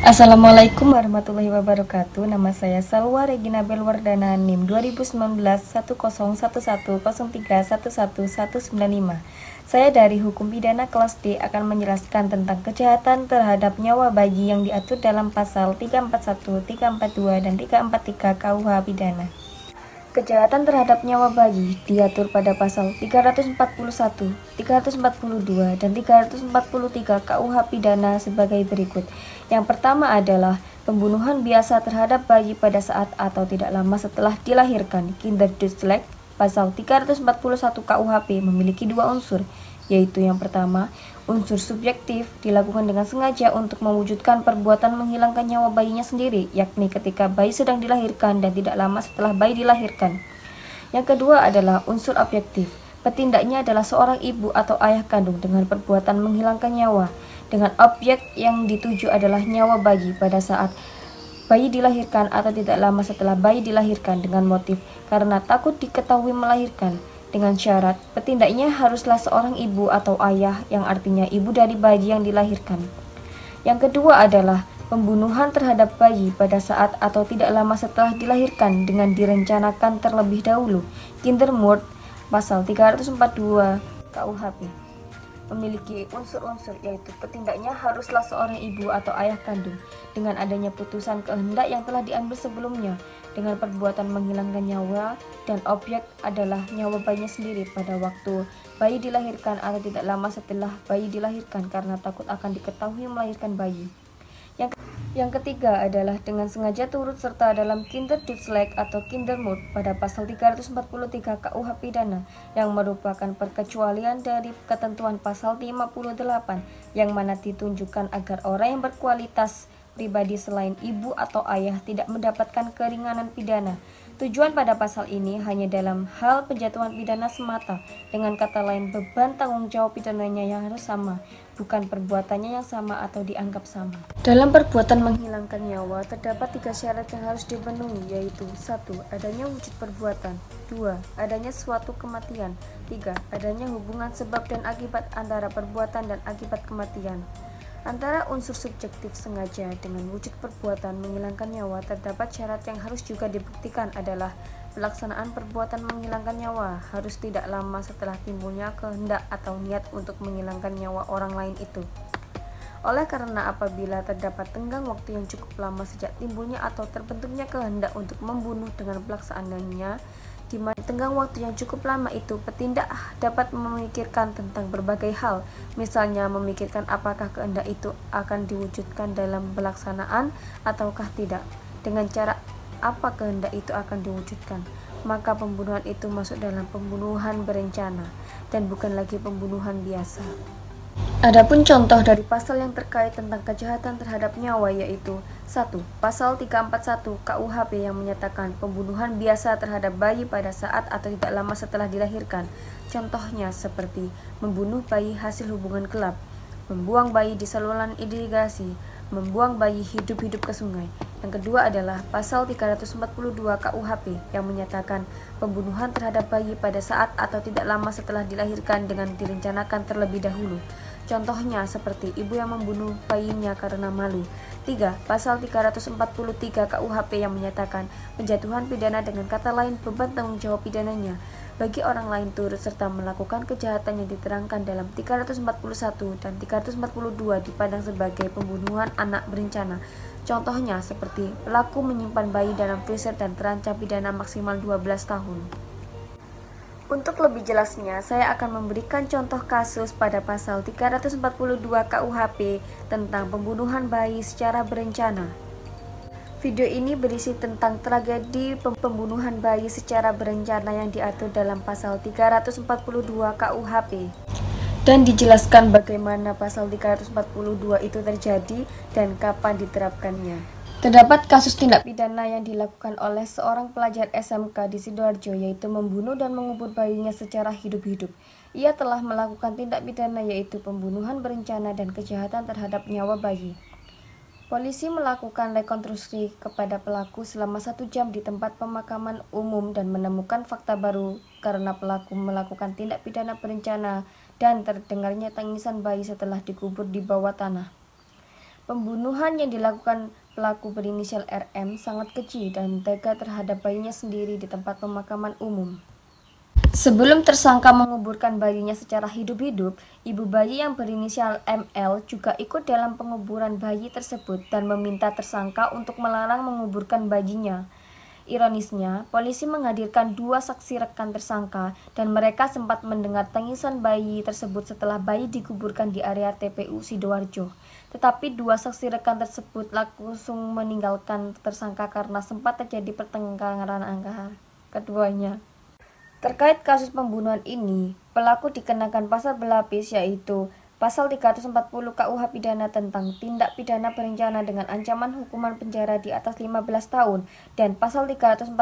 Assalamualaikum warahmatullahi wabarakatuh. Nama saya Salwa Regina Belwardana, NIM 2019 1011103111195. Saya dari Hukum Pidana kelas D akan menjelaskan tentang kejahatan terhadap nyawa bayi yang diatur dalam pasal 341, 342, dan 343 KUH Pidana. Kejahatan terhadap nyawa bayi diatur pada pasal 341, 342, dan 343 KUH Pidana sebagai berikut. Yang pertama adalah pembunuhan biasa terhadap bayi pada saat atau tidak lama setelah dilahirkan. Kindertodslek pasal 341 KUHP memiliki dua unsur, yaitu yang pertama, unsur subjektif dilakukan dengan sengaja untuk mewujudkan perbuatan menghilangkan nyawa bayinya sendiri, yakni ketika bayi sedang dilahirkan dan tidak lama setelah bayi dilahirkan. Yang kedua adalah unsur objektif. Petindaknya adalah seorang ibu atau ayah kandung dengan perbuatan menghilangkan nyawa, dengan objek yang dituju adalah nyawa bayi pada saat bayi dilahirkan atau tidak lama setelah bayi dilahirkan dengan motif karena takut diketahui melahirkan. Dengan syarat, petindaknya haruslah seorang ibu atau ayah yang artinya ibu dari bayi yang dilahirkan. Yang kedua adalah pembunuhan terhadap bayi pada saat atau tidak lama setelah dilahirkan dengan direncanakan terlebih dahulu. Kindermord pasal 342 KUHP memiliki unsur-unsur, yaitu petindaknya haruslah seorang ibu atau ayah kandung dengan adanya putusan kehendak yang telah diambil sebelumnya dengan perbuatan menghilangkan nyawa, dan objek adalah nyawa bayinya sendiri pada waktu bayi dilahirkan atau tidak lama setelah bayi dilahirkan karena takut akan diketahui melahirkan bayi. Yang ketiga adalah dengan sengaja turut serta dalam Kindertodslek atau Kindermord pada pasal 343 KUH Pidana yang merupakan perkecualian dari ketentuan pasal 58 yang mana ditunjukkan agar orang yang berkualitas pribadi selain ibu atau ayah tidak mendapatkan keringanan pidana. Tujuan pada pasal ini hanya dalam hal penjatuhan pidana semata, dengan kata lain beban tanggung jawab pidananya yang harus sama, bukan perbuatannya yang sama atau dianggap sama. Dalam perbuatan menghilangkan nyawa terdapat 3 syarat yang harus dipenuhi, yaitu 1. Adanya wujud perbuatan, 2. Adanya suatu kematian, 3. Adanya hubungan sebab dan akibat antara perbuatan dan akibat kematian. Antara unsur subjektif sengaja dengan wujud perbuatan menghilangkan nyawa terdapat syarat yang harus juga dibuktikan adalah pelaksanaan perbuatan menghilangkan nyawa harus tidak lama setelah timbulnya kehendak atau niat untuk menghilangkan nyawa orang lain itu. Oleh karena apabila terdapat tenggang waktu yang cukup lama sejak timbulnya atau terbentuknya kehendak untuk membunuh dengan pelaksanaannya, di mana tenggang waktu yang cukup lama itu petindak dapat memikirkan tentang berbagai hal, misalnya memikirkan apakah kehendak itu akan diwujudkan dalam pelaksanaan ataukah tidak, dengan cara apa kehendak itu akan diwujudkan, maka pembunuhan itu masuk dalam pembunuhan berencana dan bukan lagi pembunuhan biasa. Adapun contoh dari pasal yang terkait tentang kejahatan terhadap nyawa yaitu 1. Pasal 341 KUHP yang menyatakan pembunuhan biasa terhadap bayi pada saat atau tidak lama setelah dilahirkan. Contohnya seperti membunuh bayi hasil hubungan gelap, membuang bayi di saluran irigasi, membuang bayi hidup-hidup ke sungai. Yang kedua adalah pasal 342 KUHP yang menyatakan pembunuhan terhadap bayi pada saat atau tidak lama setelah dilahirkan dengan direncanakan terlebih dahulu. Contohnya seperti ibu yang membunuh bayinya karena malu. 3. Pasal 343 KUHP yang menyatakan penjatuhan pidana dengan kata lain beban tanggung jawab pidananya bagi orang lain turut serta melakukan kejahatan yang diterangkan dalam 341 dan 342 dipandang sebagai pembunuhan anak berencana. Contohnya seperti pelaku menyimpan bayi dalam freezer dan terancam pidana maksimal 12 tahun. Untuk lebih jelasnya, saya akan memberikan contoh kasus pada pasal 342 KUHP tentang pembunuhan bayi secara berencana. Video ini berisi tentang tragedi pembunuhan bayi secara berencana yang diatur dalam pasal 342 KUHP. Dan dijelaskan bagaimana pasal 342 itu terjadi dan kapan diterapkannya. Terdapat kasus tindak pidana yang dilakukan oleh seorang pelajar SMK di Sidoarjo, yaitu membunuh dan mengubur bayinya secara hidup-hidup. Ia telah melakukan tindak pidana yaitu pembunuhan berencana dan kejahatan terhadap nyawa bayi. Polisi melakukan rekonstruksi kepada pelaku selama 1 jam di tempat pemakaman umum dan menemukan fakta baru karena pelaku melakukan tindak pidana berencana dan terdengarnya tangisan bayi setelah dikubur di bawah tanah. Pembunuhan yang dilakukan pelaku berinisial RM sangat keji dan tega terhadap bayinya sendiri di tempat pemakaman umum. Sebelum tersangka menguburkan bayinya secara hidup-hidup, ibu bayi yang berinisial ML juga ikut dalam penguburan bayi tersebut dan meminta tersangka untuk melarang menguburkan bayinya. Ironisnya, polisi menghadirkan dua saksi rekan tersangka dan mereka sempat mendengar tangisan bayi tersebut setelah bayi dikuburkan di area TPU Sidoarjo. Tetapi dua saksi rekan tersebut langsung meninggalkan tersangka karena sempat terjadi pertengkaran antara keduanya. Terkait kasus pembunuhan ini, pelaku dikenakan pasal berlapis yaitu Pasal 340 KUH Pidana tentang tindak pidana berencana dengan ancaman hukuman penjara di atas 15 tahun dan Pasal 342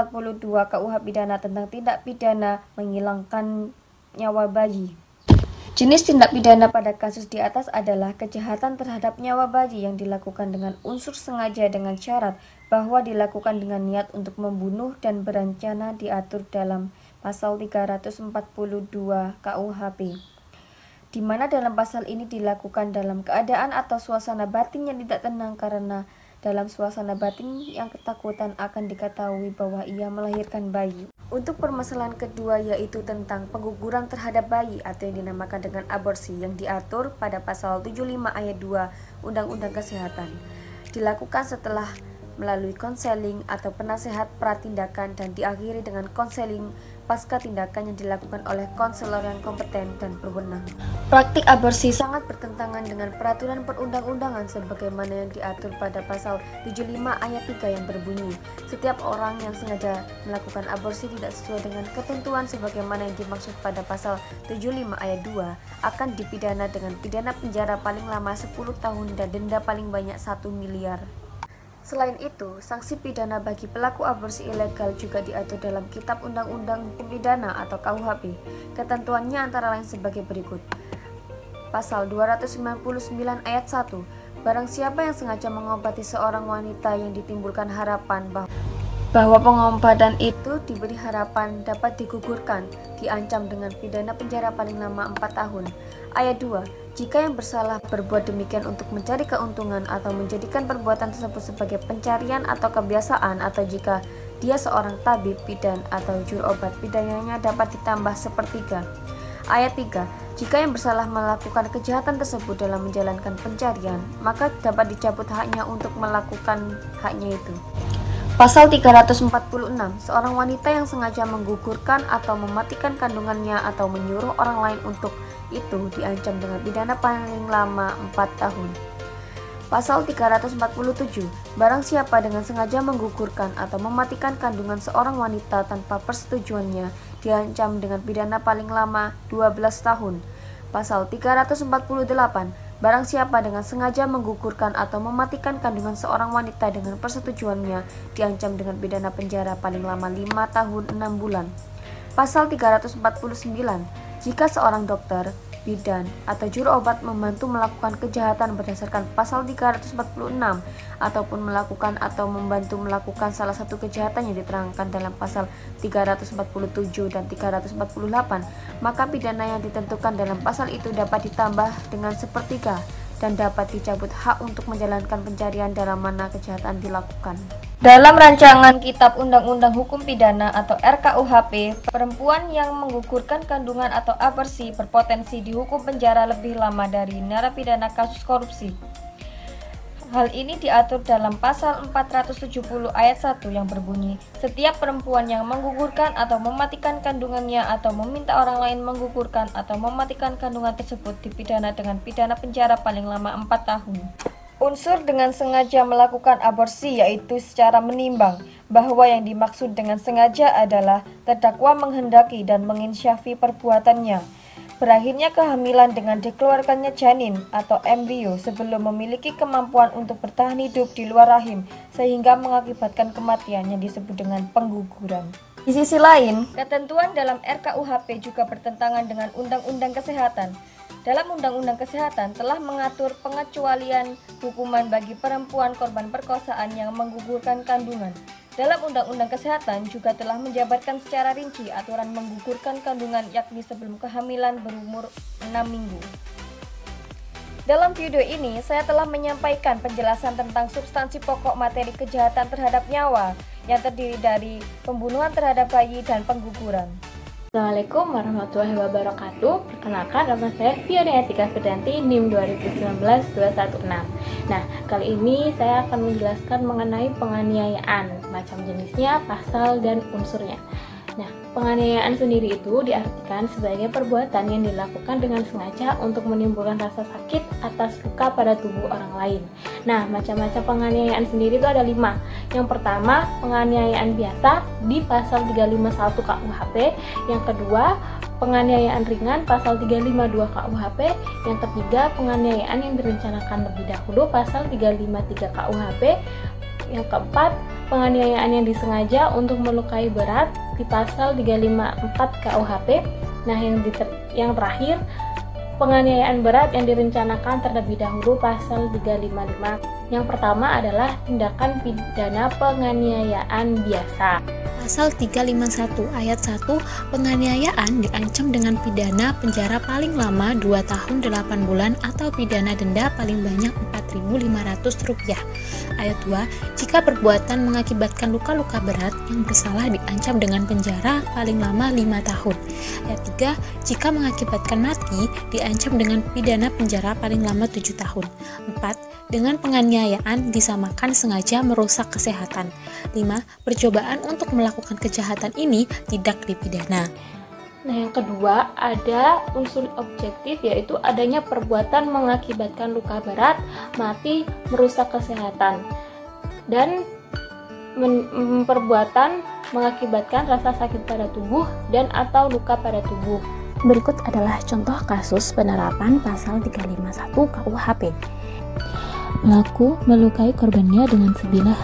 KUH Pidana tentang tindak pidana menghilangkan nyawa bayi. Jenis tindak pidana pada kasus di atas adalah kejahatan terhadap nyawa bayi yang dilakukan dengan unsur sengaja dengan syarat bahwa dilakukan dengan niat untuk membunuh dan berencana diatur dalam Pasal 342 KUHP. Di mana dalam pasal ini dilakukan dalam keadaan atau suasana batin yang tidak tenang karena dalam suasana batin yang ketakutan akan diketahui bahwa ia melahirkan bayi. Untuk permasalahan kedua yaitu tentang pengguguran terhadap bayi atau yang dinamakan dengan aborsi yang diatur pada pasal 75 ayat 2 Undang-Undang Kesehatan. Dilakukan setelah melalui konseling atau penasehat pratindakan dan diakhiri dengan konseling pasca tindakan yang dilakukan oleh konselor yang kompeten dan berwenang. Praktik aborsi sangat bertentangan dengan peraturan perundang-undangan sebagaimana yang diatur pada pasal 75 ayat 3 yang berbunyi, setiap orang yang sengaja melakukan aborsi tidak sesuai dengan ketentuan sebagaimana yang dimaksud pada pasal 75 ayat 2 akan dipidana dengan pidana penjara paling lama 10 tahun dan denda paling banyak 1 miliar. Selain itu, sanksi pidana bagi pelaku aborsi ilegal juga diatur dalam Kitab Undang-Undang Hukum Pidana atau KUHP. Ketentuannya antara lain sebagai berikut. Pasal 299 ayat 1. Barang siapa yang sengaja mengobati seorang wanita yang ditimbulkan harapan bahwa pengobatan itu diberi harapan dapat digugurkan, diancam dengan pidana penjara paling lama 4 tahun. Ayat 2. Jika yang bersalah berbuat demikian untuk mencari keuntungan atau menjadikan perbuatan tersebut sebagai pencarian atau kebiasaan, atau jika dia seorang tabib, bidan, atau juru obat, pidananya dapat ditambah sepertiga. Ayat 3. Jika yang bersalah melakukan kejahatan tersebut dalam menjalankan pencarian, maka dapat dicabut haknya untuk melakukan haknya itu. Pasal 346. Seorang wanita yang sengaja menggugurkan atau mematikan kandungannya atau menyuruh orang lain untuk itu diancam dengan pidana paling lama 4 tahun. Pasal 347. Barang siapa dengan sengaja menggugurkan atau mematikan kandungan seorang wanita tanpa persetujuannya diancam dengan pidana paling lama 12 tahun. Pasal 348. Barang siapa dengan sengaja menggugurkan atau mematikan kandungan seorang wanita dengan persetujuannya diancam dengan pidana penjara paling lama 5 tahun 6 bulan. Pasal 349. Jika seorang dokter, bidan, atau juru obat membantu melakukan kejahatan berdasarkan pasal 346 ataupun melakukan atau membantu melakukan salah satu kejahatan yang diterangkan dalam pasal 347 dan 348, maka pidana yang ditentukan dalam pasal itu dapat ditambah dengan sepertiga dan dapat dicabut hak untuk menjalankan pencarian dalam mana kejahatan dilakukan. Dalam rancangan Kitab Undang-Undang Hukum Pidana atau RKUHP, perempuan yang menggugurkan kandungan atau aborsi berpotensi dihukum penjara lebih lama dari narapidana kasus korupsi. Hal ini diatur dalam pasal 470 ayat 1 yang berbunyi, setiap perempuan yang menggugurkan atau mematikan kandungannya atau meminta orang lain menggugurkan atau mematikan kandungan tersebut dipidana dengan pidana penjara paling lama 4 tahun. Unsur dengan sengaja melakukan aborsi yaitu secara menimbang bahwa yang dimaksud dengan sengaja adalah terdakwa menghendaki dan menginsyafi perbuatannya. Berakhirnya kehamilan dengan dikeluarkannya janin atau embrio sebelum memiliki kemampuan untuk bertahan hidup di luar rahim sehingga mengakibatkan kematian yang disebut dengan pengguguran. Di sisi lain, ketentuan dalam RKUHP juga bertentangan dengan Undang-Undang Kesehatan. Dalam Undang-Undang Kesehatan telah mengatur pengecualian hukuman bagi perempuan korban perkosaan yang menggugurkan kandungan. Dalam Undang-Undang Kesehatan juga telah menjabarkan secara rinci aturan menggugurkan kandungan yakni sebelum kehamilan berumur 6 minggu. Dalam video ini, saya telah menyampaikan penjelasan tentang substansi pokok materi kejahatan terhadap nyawa yang terdiri dari pembunuhan terhadap bayi dan pengguguran. Assalamualaikum warahmatullahi wabarakatuh. Perkenalkan, nama saya Fiona Etika Fidanti, NIM 2019-216. Nah, kali ini saya akan menjelaskan mengenai penganiayaan, macam jenisnya, pasal, dan unsurnya. Nah, penganiayaan sendiri itu diartikan sebagai perbuatan yang dilakukan dengan sengaja untuk menimbulkan rasa sakit atas luka pada tubuh orang lain. Nah, macam-macam penganiayaan sendiri itu ada 5. Yang pertama, penganiayaan biasa di pasal 351 KUHP. Yang kedua, penganiayaan ringan pasal 352 KUHP. Yang ketiga, penganiayaan yang direncanakan lebih dahulu pasal 353 KUHP. Yang keempat, penganiayaan yang disengaja untuk melukai berat di pasal 354 KUHP. Nah, yang terakhir, penganiayaan berat yang direncanakan terlebih dahulu pasal 355. Yang pertama adalah tindakan pidana penganiayaan biasa. Pasal 351 ayat 1, penganiayaan diancam dengan pidana penjara paling lama 2 tahun 8 bulan atau pidana denda paling banyak Rp4.500. Ayat 2, jika perbuatan mengakibatkan luka-luka berat yang bersalah diancam dengan penjara paling lama 5 tahun. Ayat 3, jika mengakibatkan mati diancam dengan pidana penjara paling lama 7 tahun. 4, dengan penganiayaan disamakan sengaja merusak kesehatan. 5, percobaan untuk melakukan kejahatan ini tidak dipidana. Nah, yang kedua ada unsur objektif, yaitu adanya perbuatan mengakibatkan luka berat, mati, merusak kesehatan, dan perbuatan mengakibatkan rasa sakit pada tubuh dan atau luka pada tubuh. Berikut adalah contoh kasus penerapan pasal 351 KUHP. Pelaku melukai korbannya dengan sebilah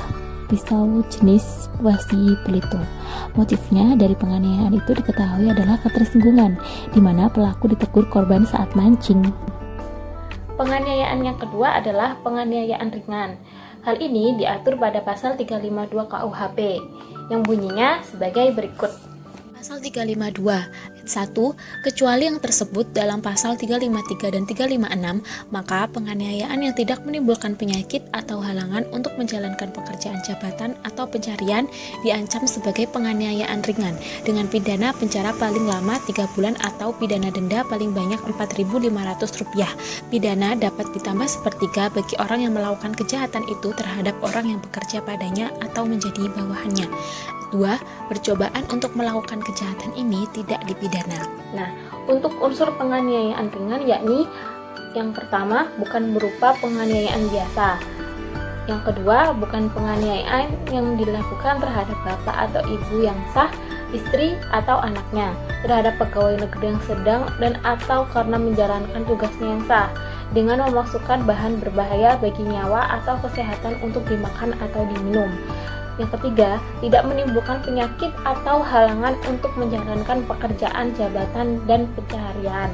pisau jenis wasi belitung. Motifnya dari penganiayaan itu diketahui adalah ketersinggungan, di mana pelaku ditegur korban saat mancing. Penganiayaan yang kedua adalah penganiayaan ringan. Hal ini diatur pada pasal 352 KUHP, yang bunyinya sebagai berikut. Pasal 352 ayat 1, kecuali yang tersebut dalam pasal 353 dan 356, maka penganiayaan yang tidak menimbulkan penyakit atau halangan untuk menjalankan pekerjaan jabatan atau pencarian diancam sebagai penganiayaan ringan dengan pidana penjara paling lama 3 bulan atau pidana denda paling banyak Rp4.500. Pidana dapat ditambah sepertiga bagi orang yang melakukan kejahatan itu terhadap orang yang bekerja padanya atau menjadi bawahannya. 2. Percobaan untuk melakukan kejahatan ini tidak dipidana. Nah, untuk unsur penganiayaan ringan yakni yang pertama bukan berupa penganiayaan biasa. Yang kedua bukan penganiayaan yang dilakukan terhadap bapak atau ibu yang sah, istri atau anaknya, terhadap pegawai negeri yang sedang dan atau karena menjalankan tugasnya yang sah, dengan memasukkan bahan berbahaya bagi nyawa atau kesehatan untuk dimakan atau diminum. Yang ketiga, tidak menimbulkan penyakit atau halangan untuk menjalankan pekerjaan jabatan dan pencaharian.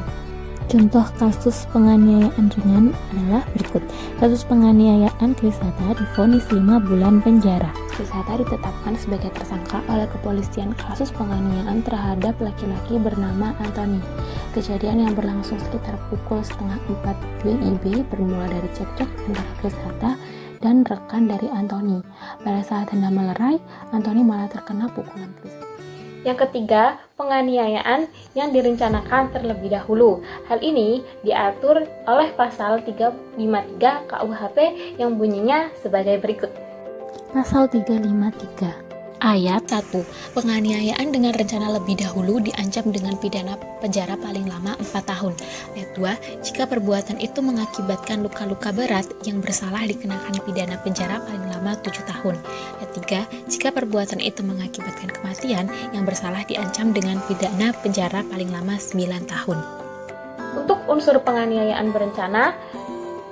Contoh kasus penganiayaan ringan adalah berikut. Kasus penganiayaan Krisata divonis 5 bulan penjara. Krisata ditetapkan sebagai tersangka oleh kepolisian kasus penganiayaan terhadap laki-laki bernama Anthony. Kejadian yang berlangsung sekitar pukul 3:30 WIB bermula dari cekcok antara Krisata dan rekan dari Anthony. Pada saat hendak melerai, Anthony malah terkena pukulan Krisata. Yang ketiga, penganiayaan yang direncanakan terlebih dahulu. Hal ini diatur oleh pasal 353 KUHP yang bunyinya sebagai berikut. Pasal 353 ayat 1, penganiayaan dengan rencana lebih dahulu diancam dengan pidana penjara paling lama 4 tahun. Ayat 2, jika perbuatan itu mengakibatkan luka-luka berat yang bersalah dikenakan pidana penjara paling lama 7 tahun. Ayat 3, jika perbuatan itu mengakibatkan kematian yang bersalah diancam dengan pidana penjara paling lama 9 tahun. Untuk unsur penganiayaan berencana,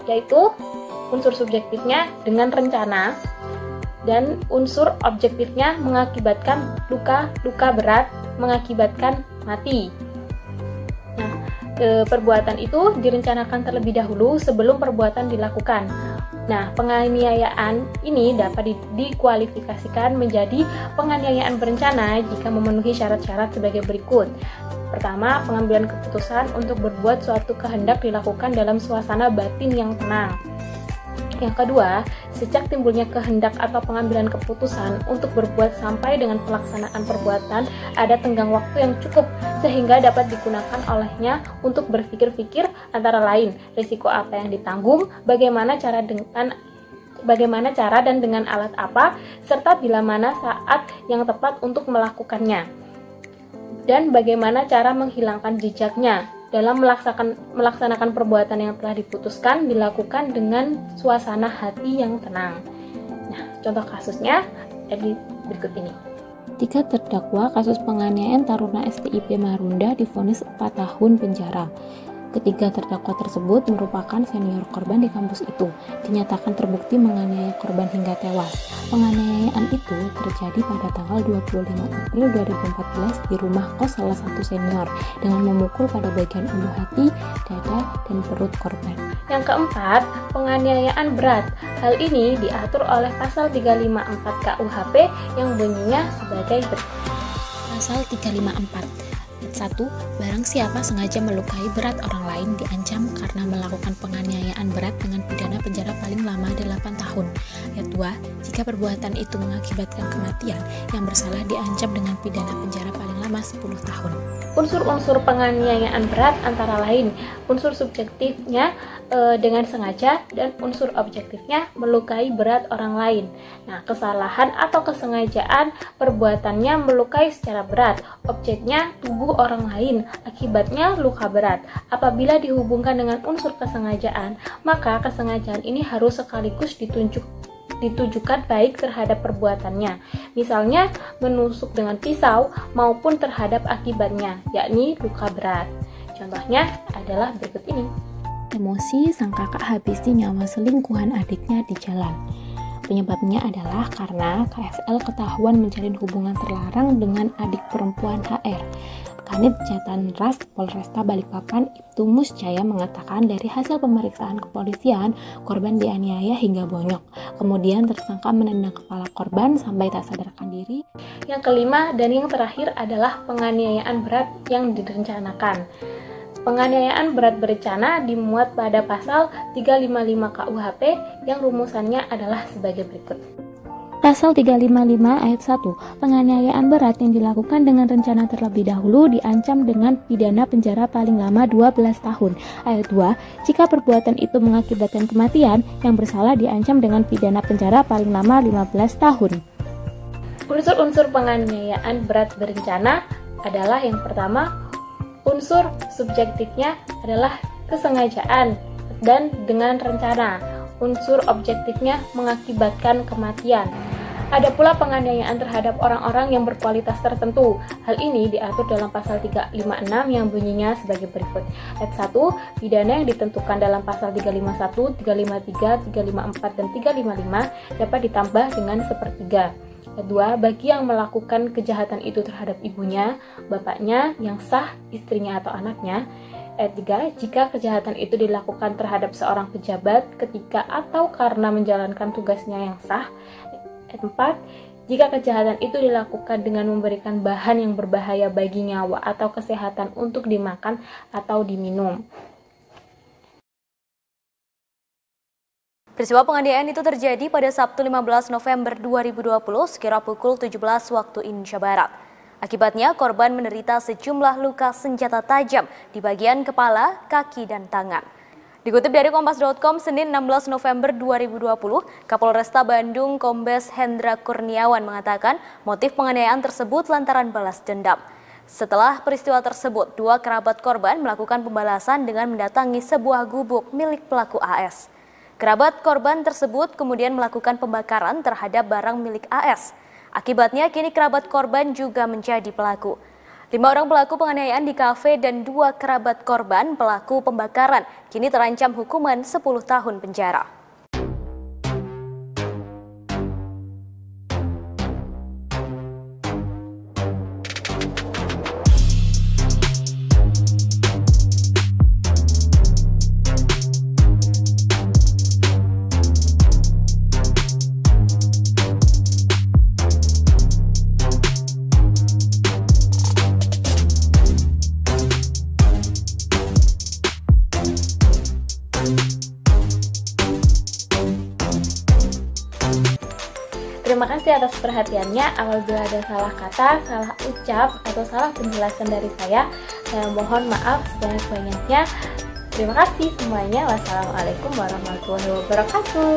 yaitu unsur subjektifnya dengan rencana, dan unsur objektifnya mengakibatkan luka berat, mengakibatkan mati. Nah, perbuatan itu direncanakan terlebih dahulu sebelum perbuatan dilakukan. Nah, penganiayaan ini dapat dikualifikasikan menjadi penganiayaan berencana jika memenuhi syarat-syarat sebagai berikut. Pertama, pengambilan keputusan untuk berbuat suatu kehendak dilakukan dalam suasana batin yang tenang. Yang kedua, sejak timbulnya kehendak atau pengambilan keputusan untuk berbuat sampai dengan pelaksanaan perbuatan, ada tenggang waktu yang cukup sehingga dapat digunakan olehnya untuk berpikir-pikir, antara lain risiko apa yang ditanggung, bagaimana cara dan dengan alat apa, serta bila mana saat yang tepat untuk melakukannya, dan bagaimana cara menghilangkan jejaknya. Dalam melaksanakan perbuatan yang telah diputuskan dilakukan dengan suasana hati yang tenang. Nah, contoh kasusnya di berikut ini. 3 terdakwa kasus penganiayaan Taruna STIP Marunda divonis 4 tahun penjara. Ketiga terdakwa tersebut merupakan senior korban di kampus itu, dinyatakan terbukti menganiaya korban hingga tewas. Penganiayaan itu terjadi pada tanggal 25 April 2014 di rumah kos salah satu senior dengan memukul pada bagian ulu hati, dada, dan perut korban. Yang keempat, penganiayaan berat. Hal ini diatur oleh pasal 354 KUHP yang bunyinya sebagai berikut. Pasal 354 1. Barang siapa sengaja melukai berat orang lain diancam karena melakukan penganiayaan berat dengan pidana penjara paling lama 8 tahun. Ayat 2. Jika perbuatan itu mengakibatkan kematian, yang bersalah diancam dengan pidana penjara paling lama 10 tahun. Unsur-unsur penganiayaan berat antara lain unsur subjektifnya dengan sengaja dan unsur objektifnya melukai berat orang lain. Nah, kesalahan atau kesengajaan perbuatannya melukai secara berat, objeknya tubuh orang lain, akibatnya luka berat. Apabila dihubungkan dengan unsur kesengajaan, maka kesengajaan ini harus sekaligus ditujukan baik terhadap perbuatannya, misalnya menusuk dengan pisau maupun terhadap akibatnya, yakni luka berat. Contohnya adalah berikut ini. Emosi sang kakak habisi nyawa selingkuhan adiknya di jalan. Penyebabnya adalah karena KFL ketahuan menjalin hubungan terlarang dengan adik perempuan HR. Kanit Jatanras Polresta Balikpapan Ibtu Musjaya mengatakan dari hasil pemeriksaan kepolisian, korban dianiaya hingga bonyok. Kemudian tersangka menendang kepala korban sampai tak sadarkan diri. Yang kelima dan yang terakhir adalah penganiayaan berat yang direncanakan. Penganiayaan berat berencana dimuat pada pasal 355 KUHP yang rumusannya adalah sebagai berikut. Pasal 355 ayat 1, penganiayaan berat yang dilakukan dengan rencana terlebih dahulu diancam dengan pidana penjara paling lama 12 tahun. Ayat 2, jika perbuatan itu mengakibatkan kematian, yang bersalah diancam dengan pidana penjara paling lama 15 tahun. Unsur-unsur penganiayaan berat berencana adalah yang pertama, unsur subjektifnya adalah kesengajaan dan dengan rencana. Unsur objektifnya mengakibatkan kematian. Ada pula penganiayaan terhadap orang-orang yang berkualitas tertentu. Hal ini diatur dalam pasal 356 yang bunyinya sebagai berikut. Ayat 1, pidana yang ditentukan dalam pasal 351, 353, 354, dan 355 dapat ditambah dengan sepertiga. Kedua, bagi yang melakukan kejahatan itu terhadap ibunya, bapaknya yang sah, istrinya atau anaknya. Ayat 3, jika kejahatan itu dilakukan terhadap seorang pejabat ketika atau karena menjalankan tugasnya yang sah. Ayat 4, jika kejahatan itu dilakukan dengan memberikan bahan yang berbahaya bagi nyawa atau kesehatan untuk dimakan atau diminum. Peristiwa penganiayaan itu terjadi pada Sabtu 15 November 2020 sekira pukul 17 waktu Indonesia Barat. Akibatnya korban menderita sejumlah luka senjata tajam di bagian kepala, kaki, dan tangan. Dikutip dari Kompas.com, Senin 16 November 2020, Kapolresta Bandung Kombes Hendra Kurniawan mengatakan motif penganiayaan tersebut lantaran balas dendam. Setelah peristiwa tersebut, 2 kerabat korban melakukan pembalasan dengan mendatangi sebuah gubuk milik pelaku AS. Kerabat korban tersebut kemudian melakukan pembakaran terhadap barang milik AS. Akibatnya kini kerabat korban juga menjadi pelaku. 5 orang pelaku penganiayaan di kafe dan 2 kerabat korban pelaku pembakaran kini terancam hukuman 10 tahun penjara. Terima kasih atas perhatiannya. Apabila ada salah kata, salah ucap, atau salah penjelasan dari saya mohon maaf sebanyak-banyaknya. Terima kasih semuanya. Wassalamualaikum warahmatullahi wabarakatuh.